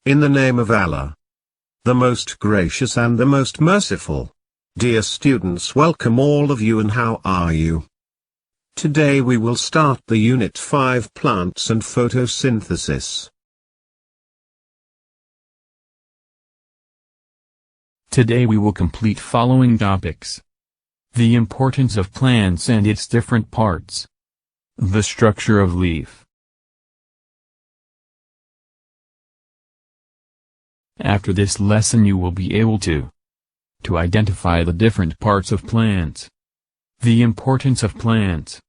In the name of Allah, the most gracious and the most merciful. Dear students, welcome all of you, and how are you? Today we will start the Unit 5 Plants and Photosynthesis. Today we will complete following topics: the importance of plants and its different parts, the structure of leaf. After this lesson you will be able to identify the different parts of plants, the importance of plants,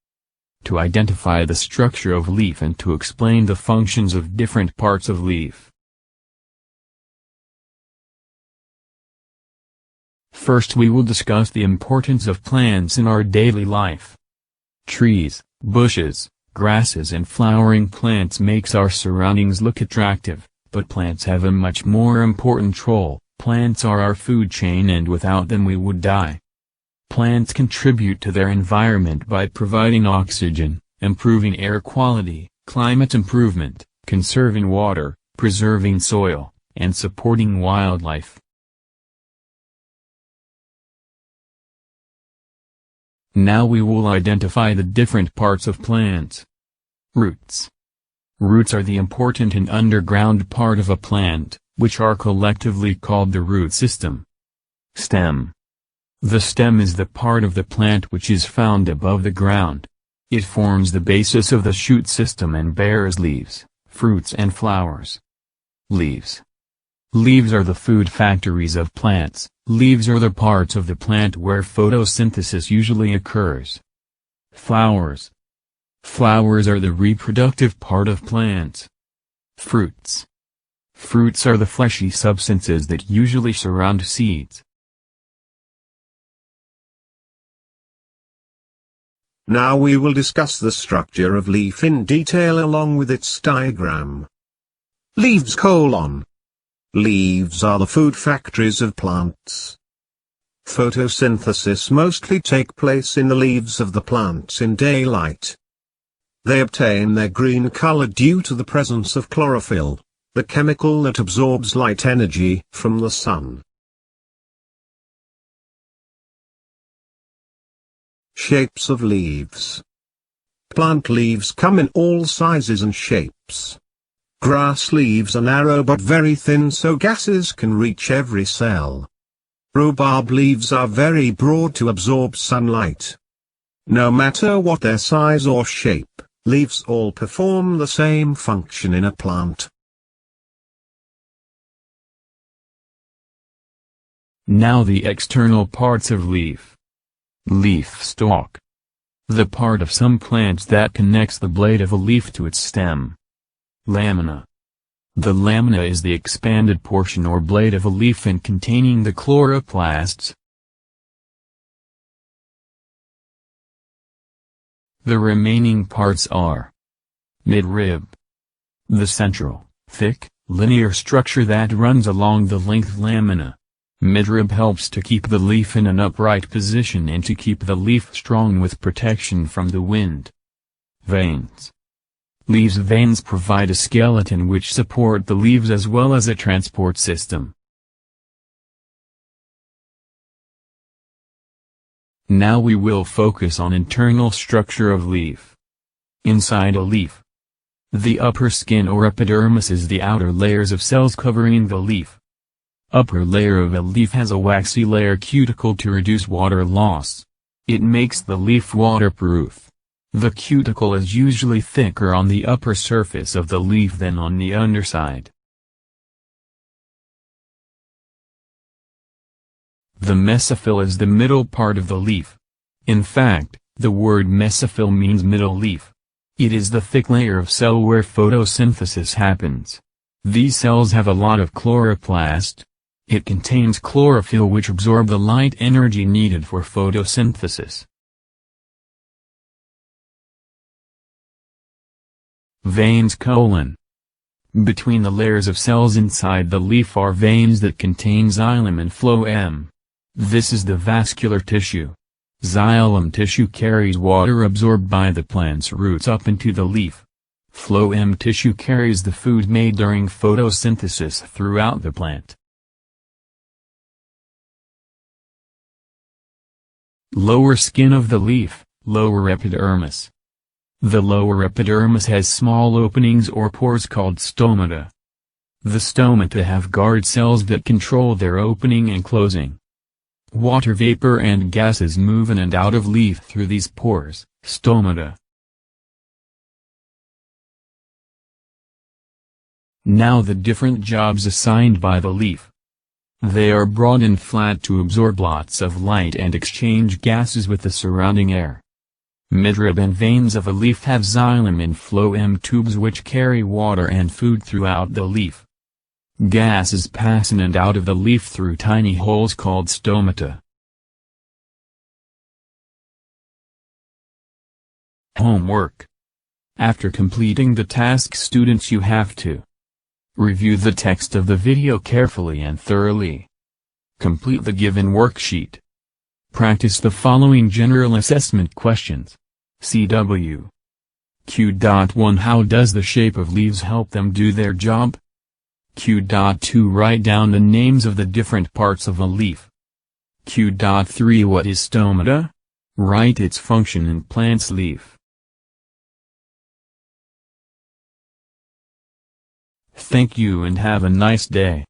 to identify the structure of leaf, and to explain the functions of different parts of leaf. First we will discuss the importance of plants in our daily life. Trees, bushes, grasses and flowering plants makes our surroundings look attractive, but plants have a much more important role. Plants are our food chain, and without them we would die. Plants contribute to their environment by providing oxygen, improving air quality, climate improvement, conserving water, preserving soil, and supporting wildlife. Now we will identify the different parts of plants. Roots. Roots are the important and underground part of a plant, which are collectively called the root system. Stem. The stem is the part of the plant which is found above the ground. It forms the basis of the shoot system and bears leaves, fruits and flowers. Leaves. Leaves are the food factories of plants. Leaves are the parts of the plant where photosynthesis usually occurs. Flowers. Flowers are the reproductive part of plants. Fruits. Fruits are the fleshy substances that usually surround seeds. Now we will discuss the structure of leaf in detail along with its diagram. Leaves: Leaves are the food factories of plants. Photosynthesis mostly take place in the leaves of the plants in daylight. They obtain their green color due to the presence of chlorophyll, the chemical that absorbs light energy from the sun. Shapes of leaves. Plant leaves come in all sizes and shapes. Grass leaves are narrow but very thin, so gases can reach every cell. Rhubarb leaves are very broad to absorb sunlight. No matter what their size or shape, leaves all perform the same function in a plant. Now the external parts of leaf. Leaf stalk. The part of some plants that connects the blade of a leaf to its stem. Lamina. The lamina is the expanded portion or blade of a leaf and containing the chloroplasts. The remaining parts are midrib. The central, thick, linear structure that runs along the length lamina. Midrib helps to keep the leaf in an upright position and to keep the leaf strong with protection from the wind. Veins. Leaves veins provide a skeleton which support the leaves as well as a transport system. Now we will focus on internal structure of leaf. Inside a leaf. The upper skin or epidermis is the outer layers of cells covering the leaf. Upper layer of a leaf has a waxy layer cuticle to reduce water loss. It makes the leaf waterproof. The cuticle is usually thicker on the upper surface of the leaf than on the underside. The mesophyll is the middle part of the leaf. In fact, the word mesophyll means middle leaf. It is the thick layer of cell where photosynthesis happens. These cells have a lot of chloroplast. It contains chlorophyll which absorb the light energy needed for photosynthesis. Veins: Between the layers of cells inside the leaf are veins that contain xylem and phloem. This is the vascular tissue. Xylem tissue carries water absorbed by the plant's roots up into the leaf. Phloem tissue carries the food made during photosynthesis throughout the plant. Lower skin of the leaf, lower epidermis. The lower epidermis has small openings or pores called stomata. The stomata have guard cells that control their opening and closing. Water vapor and gases move in and out of leaf through these pores, stomata. Now the different jobs assigned by the leaf. They are broad and flat to absorb lots of light and exchange gases with the surrounding air. Midrib and veins of a leaf have xylem and phloem tubes which carry water and food throughout the leaf. Gases pass in and out of the leaf through tiny holes called stomata. Homework. After completing the task, students, you have to review the text of the video carefully and thoroughly. Complete the given worksheet. Practice the following general assessment questions. CW. Q.1 How does the shape of leaves help them do their job? Q.2 Write down the names of the different parts of a leaf. Q.3 What is stomata? Write its function in plant's leaf. Thank you and have a nice day.